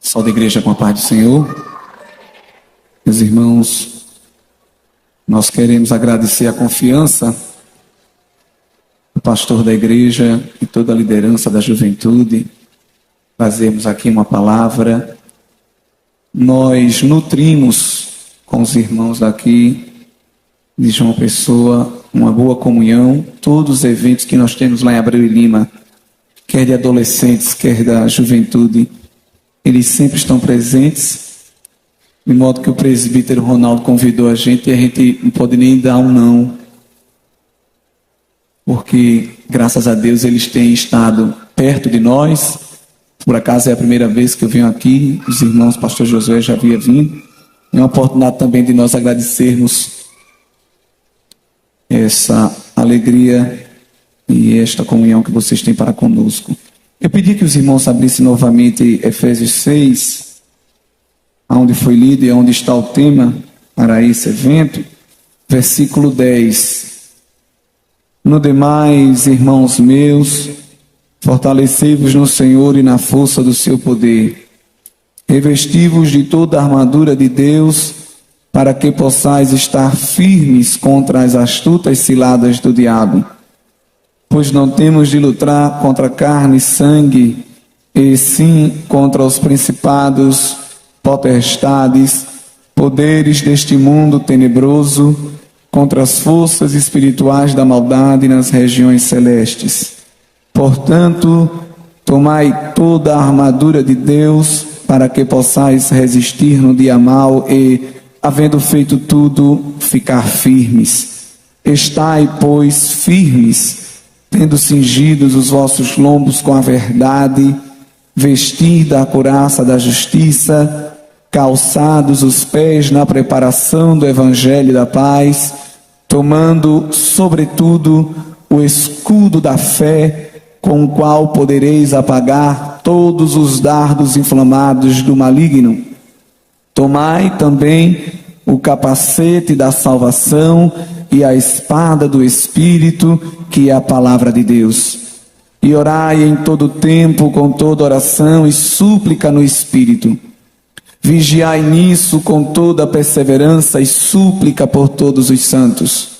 Pessoal da igreja, com a paz do Senhor. Meus irmãos, nós queremos agradecer a confiança do pastor da igreja e toda a liderança da juventude. Trazemos aqui uma palavra. Nós nutrimos com os irmãos daqui de João Pessoa uma boa comunhão. Todos os eventos que nós temos lá em Abreu e Lima, quer de adolescentes, quer da juventude, eles sempre estão presentes, de modo que o presbítero Ronaldo convidou a gente e a gente não pode nem dar um não, porque graças a Deus eles têm estado perto de nós. Por acaso é a primeira vez que eu venho aqui, os irmãos, pastor Josué já havia vindo. É uma oportunidade também de nós agradecermos essa alegria e esta comunhão que vocês têm para conosco. Eu pedi que os irmãos abrissem novamente Efésios 6, onde foi lido e onde está o tema para esse evento, versículo 10. No demais, irmãos meus, fortalecei-vos no Senhor e na força do seu poder. Revesti-vos de toda a armadura de Deus, para que possais estar firmes contra as astutas ciladas do diabo. Pois não temos de lutar contra carne e sangue, e sim contra os principados, potestades, poderes deste mundo tenebroso, contra as forças espirituais da maldade nas regiões celestes. Portanto, tomai toda a armadura de Deus, para que possais resistir no dia mau e, havendo feito tudo, ficar firmes. Estai, pois, firmes, tendo cingidos os vossos lombos com a verdade, vestida a couraça da justiça, calçados os pés na preparação do evangelho da paz, tomando, sobretudo, o escudo da fé, com o qual podereis apagar todos os dardos inflamados do maligno. Tomai também o capacete da salvação e a espada do Espírito, que é a palavra de Deus. E orai em todo tempo, com toda oração e súplica no Espírito. Vigiai nisso com toda perseverança e súplica por todos os santos.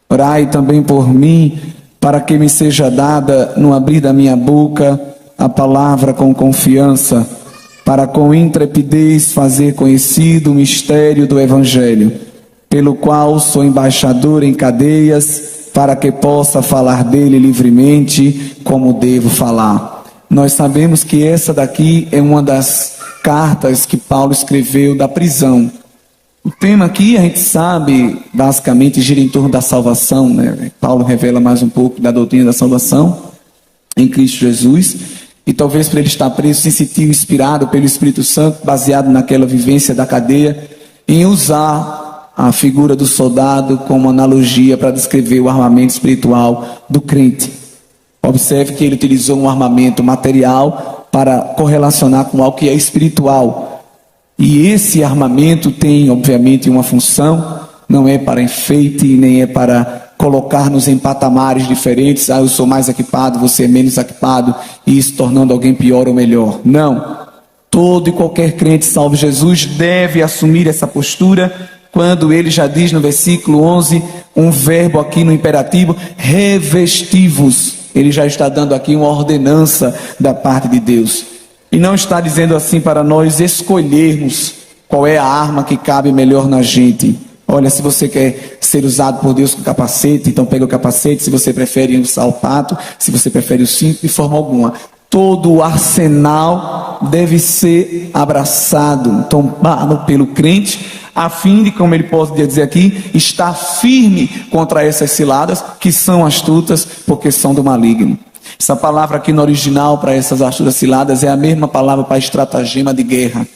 Orai também por mim, para que me seja dada, no abrir da minha boca, a palavra com confiança, para com intrepidez fazer conhecido o mistério do Evangelho, pelo qual sou embaixador em cadeias, para que possa falar dele livremente, como devo falar. Nós sabemos que essa daqui é uma das cartas que Paulo escreveu da prisão. O tema aqui, a gente sabe, basicamente gira em torno da salvação, né? Paulo revela mais um pouco da doutrina da salvação em Cristo Jesus, e talvez por ele estar preso, se sentiu inspirado pelo Espírito Santo, baseado naquela vivência da cadeia, em usar a figura do soldado como analogia para descrever o armamento espiritual do crente. Observe que ele utilizou um armamento material para correlacionar com algo que é espiritual. E esse armamento tem, obviamente, uma função, não é para enfeite, nem é para colocar-nos em patamares diferentes. Eu sou mais equipado, você é menos equipado, e isso tornando alguém pior ou melhor. Não. Todo e qualquer crente salvo Jesus deve assumir essa postura, quando ele já diz no versículo 11, um verbo aqui no imperativo, revesti-vos. Ele já está dando aqui uma ordenança da parte de Deus. E não está dizendo assim para nós escolhermos qual é a arma que cabe melhor na gente. Olha, se você quer ser usado por Deus com capacete, então pega o capacete. Se você prefere o salpato, se você prefere o cinto, de forma alguma. Todo o arsenal deve ser abraçado, tomado pelo crente, a fim de, como ele pode dizer aqui, estar firme contra essas ciladas, que são astutas, porque são do maligno. Essa palavra aqui no original para essas astutas ciladas é a mesma palavra para estratagema de guerra.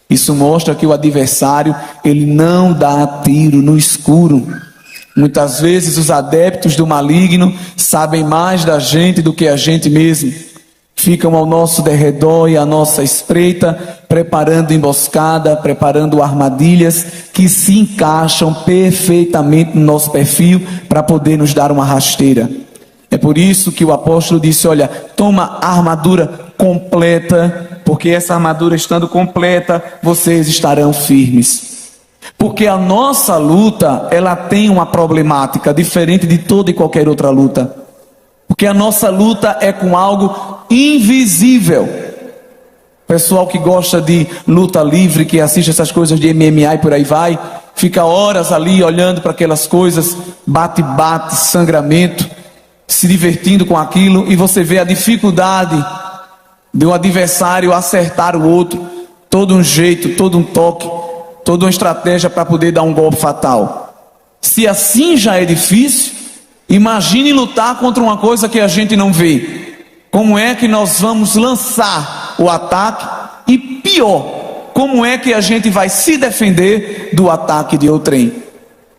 Isso mostra que o adversário, ele não dá tiro no escuro. Muitas vezes os adeptos do maligno sabem mais da gente do que a gente mesmo. Ficam ao nosso derredor e à nossa espreita, preparando emboscada, preparando armadilhas que se encaixam perfeitamente no nosso perfil para poder nos dar uma rasteira. É por isso que o apóstolo disse, olha, toma a armadura completa, porque essa armadura estando completa, vocês estarão firmes. Porque a nossa luta, ela tem uma problemática diferente de toda e qualquer outra luta. Porque a nossa luta é com algo invisível. Pessoal que gosta de luta livre, que assiste essas coisas de MMA e por aí vai, fica horas ali olhando para aquelas coisas, bate-bate, sangramento, se divertindo com aquilo, e você vê a dificuldade de um adversário acertar o outro, todo um jeito, todo um toque, toda uma estratégia para poder dar um golpe fatal. Se assim já é difícil, imagine lutar contra uma coisa que a gente não vê. Como é que nós vamos lançar o ataque? E pior, como é que a gente vai se defender do ataque de outrem?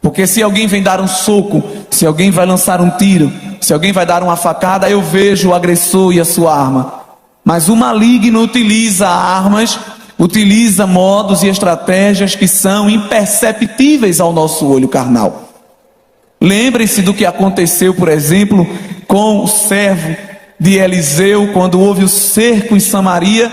Porque se alguém vem dar um soco, se alguém vai lançar um tiro, se alguém vai dar uma facada, eu vejo o agressor e a sua arma. Mas o maligno utiliza armas, utiliza modos e estratégias que são imperceptíveis ao nosso olho carnal. Lembre-se do que aconteceu, por exemplo, com o servo de Eliseu, quando houve o cerco em Samaria,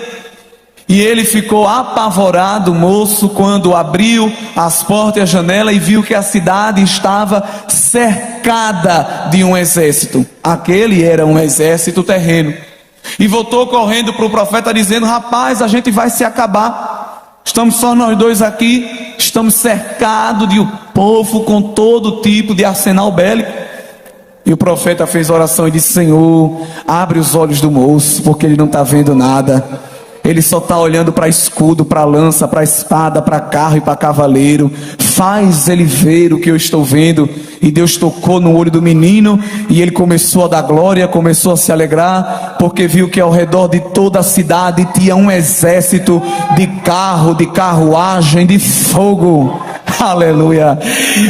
e ele ficou apavorado, moço, quando abriu as portas e a janela e viu que a cidade estava cercada de um exército. Aquele era um exército terreno. E voltou correndo para o profeta dizendo: rapaz, a gente vai se acabar. Estamos só nós dois aqui, estamos cercados de um povo com todo tipo de arsenal bélico. E o profeta fez oração e disse: Senhor, abre os olhos do moço, porque ele não está vendo nada. Ele só está olhando para escudo, para lança, para espada, para carro e para cavaleiro. Faz ele ver o que eu estou vendo. E Deus tocou no olho do menino, e ele começou a dar glória, começou a se alegrar, porque viu que ao redor de toda a cidade tinha um exército de carro, de carruagem, de fogo. Aleluia.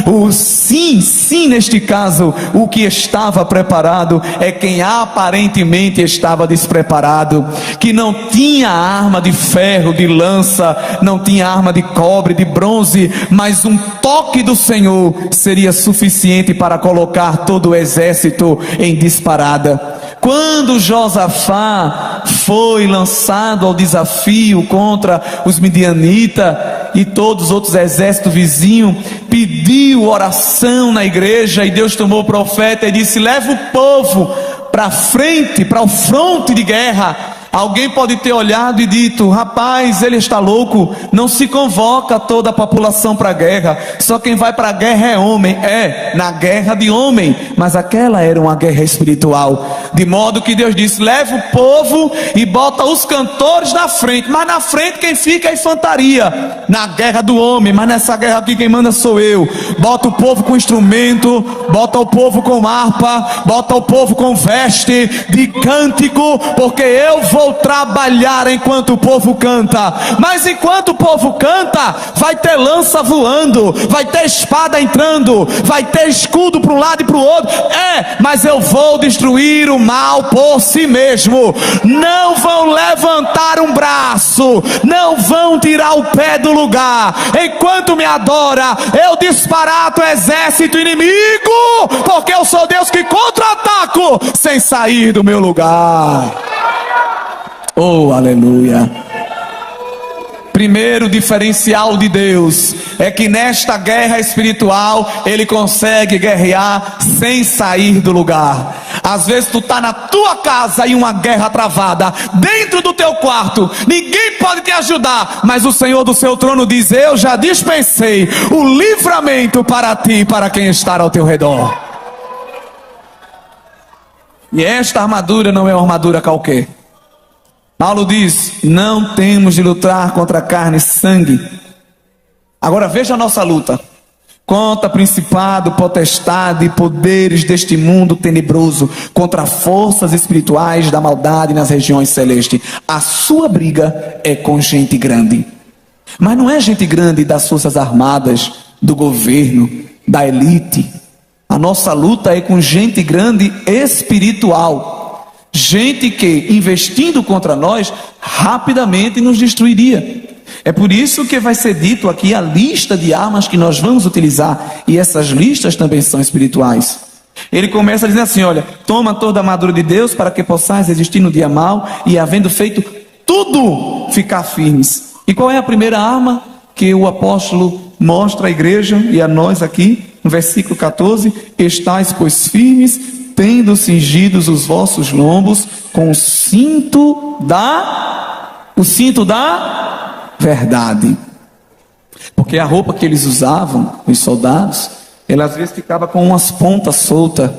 O sim neste caso, o que estava preparado é quem aparentemente estava despreparado, que não tinha arma de ferro, de lança, não tinha arma de cobre, de bronze, mas um toque do Senhor seria suficiente para colocar todo o exército em disparada. Quando Josafá foi lançado ao desafio contra os midianitas e todos os outros exércitos vizinhos, pediu oração na igreja, e Deus tomou o profeta e disse: leva o povo para frente, para o fronte de guerra. Alguém pode ter olhado e dito: rapaz, ele está louco, não se convoca toda a população para a guerra, só quem vai para a guerra é homem. É, na guerra de homem, mas aquela era uma guerra espiritual, de modo que Deus disse: leva o povo e bota os cantores na frente, mas na frente quem fica é a infantaria, na guerra do homem, mas nessa guerra aqui quem manda sou eu. Bota o povo com instrumento, bota o povo com harpa, bota o povo com veste de cântico, porque eu vou trabalhar enquanto o povo canta. Mas enquanto o povo canta, vai ter lança voando, vai ter espada entrando, vai ter escudo para um lado e para o outro. Mas eu vou destruir o mal por si mesmo. Não vão levantar um braço, não vão tirar o pé do lugar. Enquanto me adora, eu disparato o exército inimigo, porque eu sou Deus que contra-ataco sem sair do meu lugar. Oh, aleluia. Primeiro diferencial de Deus é que nesta guerra espiritual Ele consegue guerrear sem sair do lugar. Às vezes tu está na tua casa e uma guerra travada dentro do teu quarto, ninguém pode te ajudar, mas o Senhor do seu trono diz: eu já dispensei o livramento para ti e para quem está ao teu redor. E esta armadura não é uma armadura qualquer. Paulo diz: não temos de lutar contra carne e sangue. Agora veja a nossa luta: contra principado, potestade, poderes deste mundo tenebroso, contra forças espirituais da maldade nas regiões celestes. A sua briga é com gente grande, mas não é gente grande das forças armadas, do governo, da elite. A nossa luta é com gente grande espiritual. Gente que, investindo contra nós, rapidamente nos destruiria. É por isso que vai ser dito aqui a lista de armas que nós vamos utilizar. E essas listas também são espirituais. Ele começa dizendo assim: olha, toma toda a armadura de Deus para que possais resistir no dia mau, e havendo feito tudo ficar firmes. E qual é a primeira arma que o apóstolo mostra à igreja e a nós aqui? No versículo 14: estais, pois, firmes, tendo cingidos os vossos lombos com o cinto da verdade. Porque a roupa que eles usavam, os soldados, ela às vezes ficava com umas pontas soltas,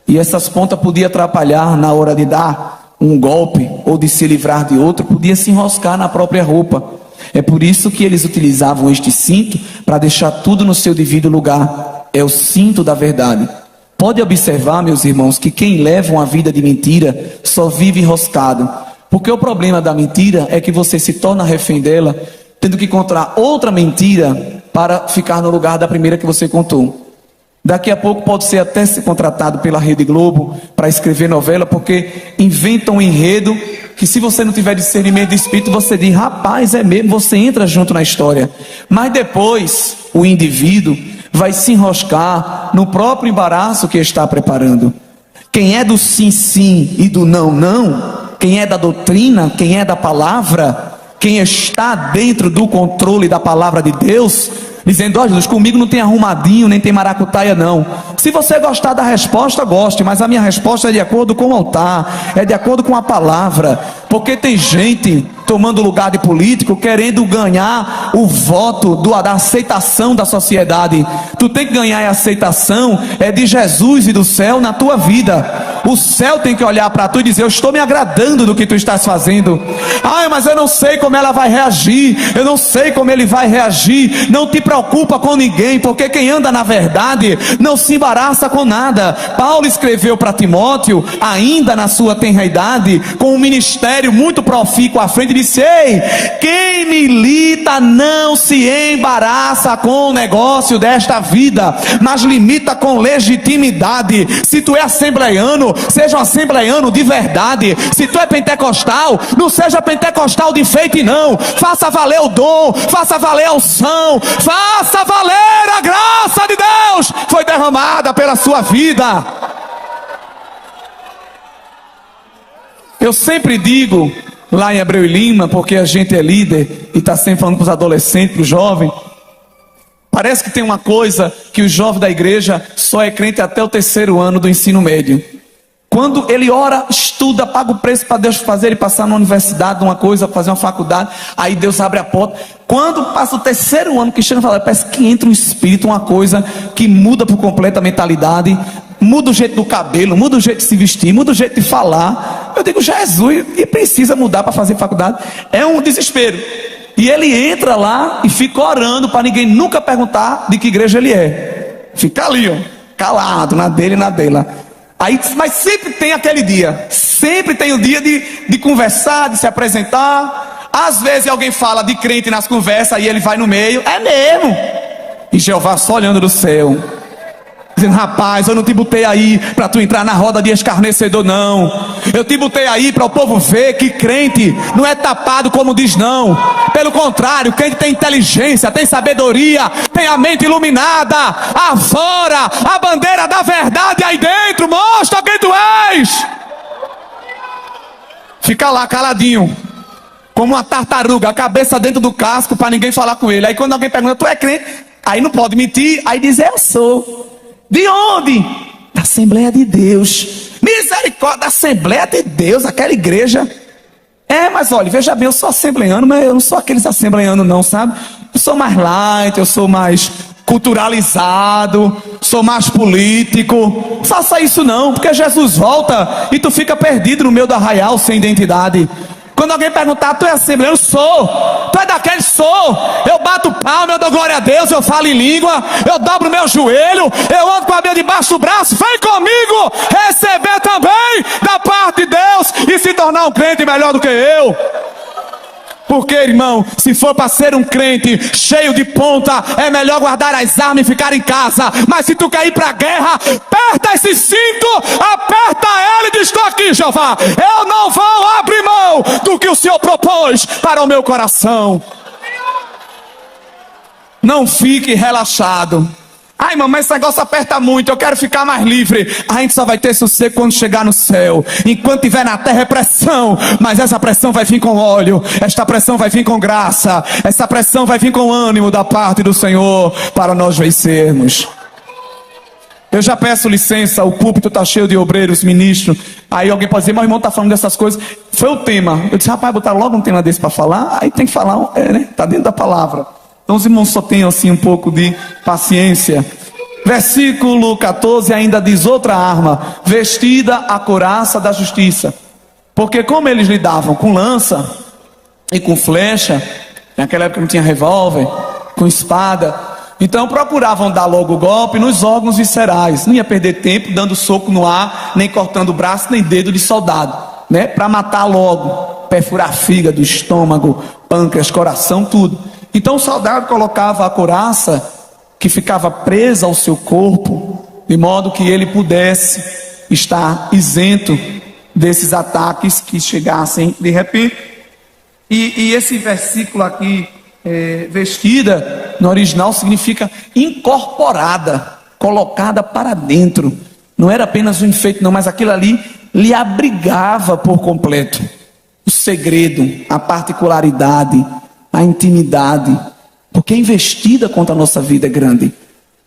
e essas pontas podiam atrapalhar na hora de dar um golpe ou de se livrar de outro, podia se enroscar na própria roupa. É por isso que eles utilizavam este cinto, para deixar tudo no seu devido lugar. É o cinto da verdade. Pode observar, meus irmãos, que quem leva uma vida de mentira só vive enroscado, porque o problema da mentira é que você se torna refém dela, tendo que encontrar outra mentira para ficar no lugar da primeira que você contou. Daqui a pouco pode ser até ser contratado pela Rede Globo para escrever novela, porque inventam um enredo que, se você não tiver discernimento de espírito, você diz: rapaz, é mesmo, você entra junto na história. Mas depois o indivíduo vai se enroscar no próprio embaraço que está preparando. Quem é do sim, sim e do não, não, quem é da doutrina, quem é da palavra, quem está dentro do controle da palavra de Deus, dizendo: ó Jesus, comigo não tem arrumadinho, nem tem maracutaia não. Se você gostar da resposta, goste, mas a minha resposta é de acordo com o altar, é de acordo com a palavra. Porque tem gente tomando lugar de político, querendo ganhar o voto da aceitação da sociedade. Tu tem que ganhar a aceitação de Jesus e do céu na tua vida. O céu tem que olhar para tu e dizer: eu estou me agradando do que tu estás fazendo. Ai, mas eu não sei como ela vai reagir, eu não sei como ele vai reagir. Não te preocupa com ninguém, porque quem anda na verdade não se embaraça com nada. Paulo escreveu para Timóteo, ainda na sua tenra idade, com um ministério muito profícuo à frente, disse: ei, quem milita não se embaraça com o negócio desta vida, mas limita com legitimidade. Se tu é assembleiano, seja um assembleiano de verdade. Se tu é pentecostal, não seja pentecostal de feito, não. Faça valer o dom, faça valer a unção, faça valer a graça de Deus, foi derramada pela sua vida. Eu sempre digo lá em Abreu e Lima, porque a gente é líder e está sempre falando para os adolescentes, para os jovens. Parece que tem uma coisa que o jovem da igreja só é crente até o 3º ano do ensino médio. Quando ele ora, estuda, paga o preço para Deus fazer ele passar na universidade, uma coisa, fazer uma faculdade, aí Deus abre a porta. Quando passa o 3º ano, que chega e fala, parece que entra um espírito, uma coisa que muda por completo a mentalidade, muda o jeito do cabelo, muda o jeito de se vestir, muda o jeito de falar. Eu digo: Jesus, e precisa mudar para fazer faculdade? É um desespero. E ele entra lá e fica orando para ninguém nunca perguntar de que igreja ele é. Fica ali, ó, calado, na dele e na dela. Aí, mas sempre tem aquele dia, sempre tem o dia de conversar, de se apresentar. Às vezes alguém fala de crente nas conversas e ele vai no meio. É mesmo. E Jeová só olhando do céu, dizendo: rapaz, eu não te botei aí para tu entrar na roda de escarnecedor, não. Eu te botei aí para o povo ver que crente não é tapado como diz, não. Pelo contrário, crente tem inteligência, tem sabedoria, tem a mente iluminada. Afora a bandeira da verdade aí dentro, mostra quem tu és. Fica lá caladinho, como uma tartaruga, a cabeça dentro do casco, para ninguém falar com ele. Aí quando alguém pergunta: tu é crente? Aí não pode mentir, aí diz: eu sou. De onde? Da Assembleia de Deus. Misericórdia, da Assembleia de Deus, aquela igreja. Mas olha, veja bem, eu sou assembleiano, mas eu não sou aqueles assembleianos não, sabe? Eu sou mais light, eu sou mais culturalizado, sou mais político. Faça isso não, porque Jesus volta e tu fica perdido no meio do arraial sem identidade. Quando alguém perguntar: tu é assembleano? Sou. Tu é daquele? Sou. Eu bato palma, eu dou glória a Deus, eu falo em língua, eu dobro meu joelho, eu ando com a Bíblia debaixo do braço. Vem comigo receber também da parte de Deus e se tornar um crente melhor do que eu. Porque, irmão, se for para ser um crente cheio de ponta, é melhor guardar as armas e ficar em casa. Mas se tu quer ir para a guerra, aperta esse cinto, aperta ele e diz: estou aqui, Jeová, eu não vou abrir mão do que o Senhor propôs para o meu coração. Não fique relaxado, Ai, mamãe, esse negócio aperta muito, eu quero ficar mais livre. A gente só vai ter sossego quando chegar no céu. Enquanto estiver na terra é pressão, mas essa pressão vai vir com óleo, esta pressão vai vir com graça, essa pressão vai vir com ânimo da parte do Senhor para nós vencermos. Eu já peço licença, o púlpito está cheio de obreiros, ministros. Aí alguém pode dizer, mas o irmão está falando dessas coisas. Foi o tema. Eu disse, rapaz, botar logo um tema desse para falar. Aí tem que falar, né? Está dentro da palavra. Então os irmãos só tenham assim um pouco de paciência. Versículo 14 ainda diz outra arma: vestida a couraça da justiça. Porque como eles lidavam com lança e com flecha, naquela época não tinha revólver, com espada, então procuravam dar logo o golpe nos órgãos viscerais. Não ia perder tempo dando soco no ar, nem cortando o braço, nem dedo de soldado, né? Para matar logo, perfurar fígado, estômago, pâncreas, coração, tudo. Então o soldado colocava a couraça que ficava presa ao seu corpo, de modo que ele pudesse estar isento desses ataques que chegassem de repente. E esse versículo aqui, vestida, no original significa incorporada, colocada para dentro. Não era apenas um enfeite não, mas aquilo ali lhe abrigava por completo. O segredo, a particularidade, a intimidade. Porque a investida contra a nossa vida é grande.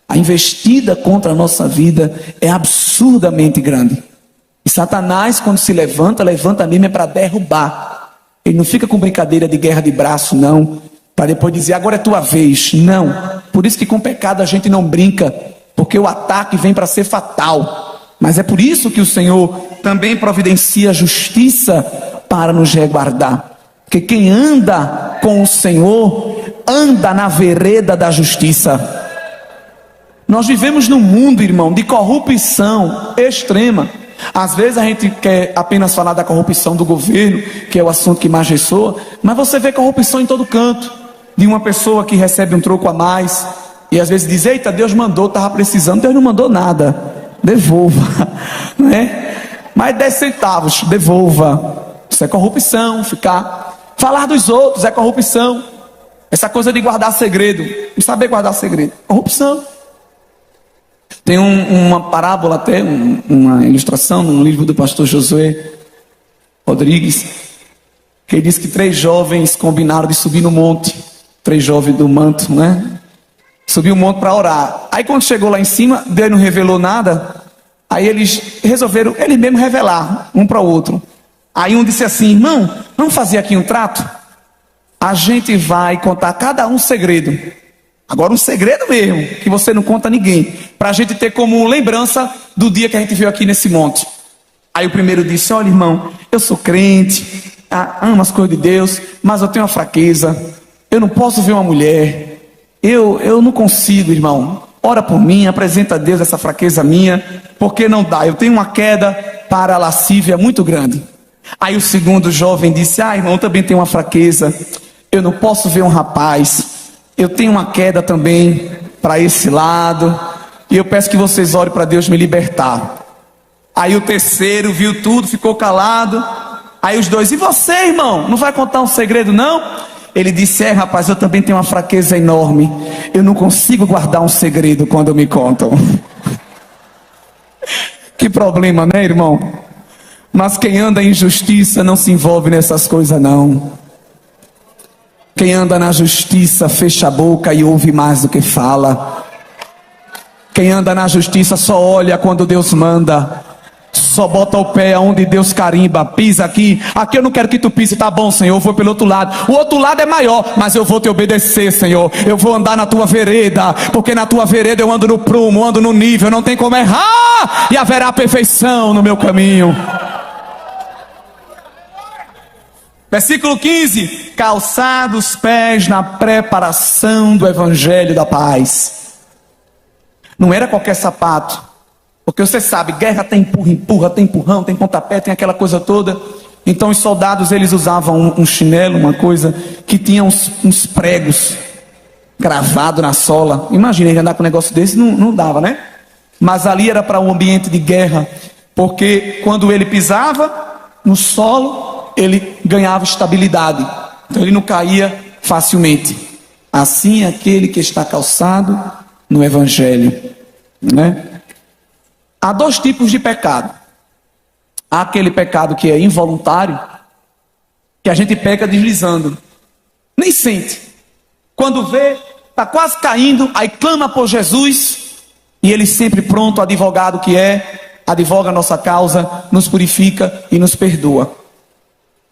A investida contra a nossa vida é absurdamente grande. E Satanás, quando se levanta mesmo é para derrubar. Ele não fica com brincadeira de guerra de braço, não, para depois dizer, agora é tua vez. Não. Por isso que com pecado a gente não brinca, porque o ataque vem para ser fatal. Mas é por isso que o Senhor também providencia justiça para nos resguardar. Porque quem anda com o Senhor anda na vereda da justiça. Nós vivemos num mundo, irmão, de corrupção extrema. Às vezes a gente quer apenas falar da corrupção do governo, que é o assunto que mais ressoa, mas você vê corrupção em todo canto. De uma pessoa que recebe um troco a mais e às vezes diz, eita, Deus mandou, estava precisando. Deus não mandou nada, devolva, né? Mais 10 centavos, devolva. Isso é corrupção. Falar dos outros é corrupção. Essa coisa de guardar segredo, não saber guardar segredo, corrupção. Tem uma parábola até, uma ilustração num livro do pastor Josué Rodrigues, que ele diz que 3 jovens combinaram de subir no monte, 3 jovens do manto, né? Subiu o monte para orar. Aí quando chegou lá em cima, Deus não revelou nada. Aí eles resolveram, eles mesmos revelar, um para o outro. Aí um disse assim, irmão, vamos fazer aqui um trato? A gente vai contar cada um segredo. Agora um segredo mesmo, que você não conta a ninguém, para a gente ter como lembrança do dia que a gente veio aqui nesse monte. Aí o primeiro disse, olha irmão, eu sou crente, amo as coisas de Deus, mas eu tenho uma fraqueza, eu não posso ver uma mulher, eu não consigo, irmão, ora por mim, apresenta a Deus essa fraqueza minha, porque não dá, eu tenho uma queda para a lascívia muito grande. Aí o segundo jovem disse, irmão, eu também tenho uma fraqueza, eu não posso ver um rapaz, eu tenho uma queda também para esse lado, e eu peço que vocês orem para Deus me libertar. Aí o terceiro viu tudo, ficou calado. Aí os dois, e você, irmão, não vai contar um segredo não? Ele disse, rapaz, eu também tenho uma fraqueza enorme, eu não consigo guardar um segredo quando me contam. Que problema, né, irmão? Mas quem anda em justiça não se envolve nessas coisas não. Quem anda na justiça fecha a boca e ouve mais do que fala. Quem anda na justiça só olha quando Deus manda. Só bota o pé onde Deus carimba. Pisa aqui, aqui eu não quero que tu pise. Tá bom, Senhor, eu vou pelo outro lado. O outro lado é maior, mas eu vou te obedecer, Senhor. Eu vou andar na tua vereda, porque na tua vereda eu ando no prumo, ando no nível, não tem como errar, e haverá perfeição no meu caminho. Versículo 15, calçar os pés na preparação do evangelho da paz. Não era qualquer sapato, porque você sabe, guerra tem empurra, tem empurrão, tem pontapé, tem aquela coisa toda. Então os soldados, eles usavam um chinelo, uma coisa que tinha uns pregos gravados na sola. Imagina ele andar com um negócio desse, não dava, né? Mas ali era para um ambiente de guerra, porque quando ele pisava no solo, ele ganhava estabilidade, então ele não caía facilmente. Assim aquele que está calçado no Evangelho, né? Há dois tipos de pecado. Há aquele pecado que é involuntário, que a gente peca deslizando, nem sente. Quando vê, está quase caindo, aí clama por Jesus, e Ele sempre pronto, advogado que é, advoga a nossa causa, nos purifica e nos perdoa.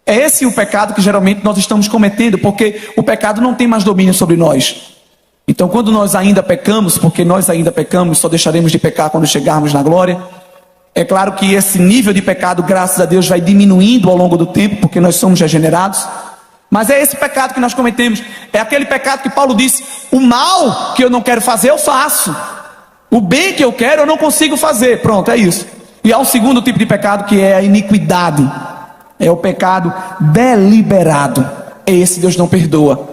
É esse o pecado que geralmente nós estamos cometendo, porque o pecado não tem mais domínio sobre nós. Então, quando nós ainda pecamos, porque nós ainda pecamos, só deixaremos de pecar quando chegarmos na glória. É claro que esse nível de pecado, graças a Deus, vai diminuindo ao longo do tempo, porque nós somos regenerados. Mas é esse pecado que nós cometemos. É aquele pecado que Paulo disse: o mal que eu não quero fazer, eu faço. O bem que eu quero, eu não consigo fazer. Pronto, é isso. E há um segundo tipo de pecado, que é a iniquidade. É o pecado deliberado. Esse Deus não perdoa.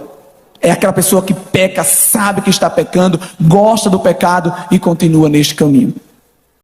É aquela pessoa que peca, sabe que está pecando, gosta do pecado e continua neste caminho.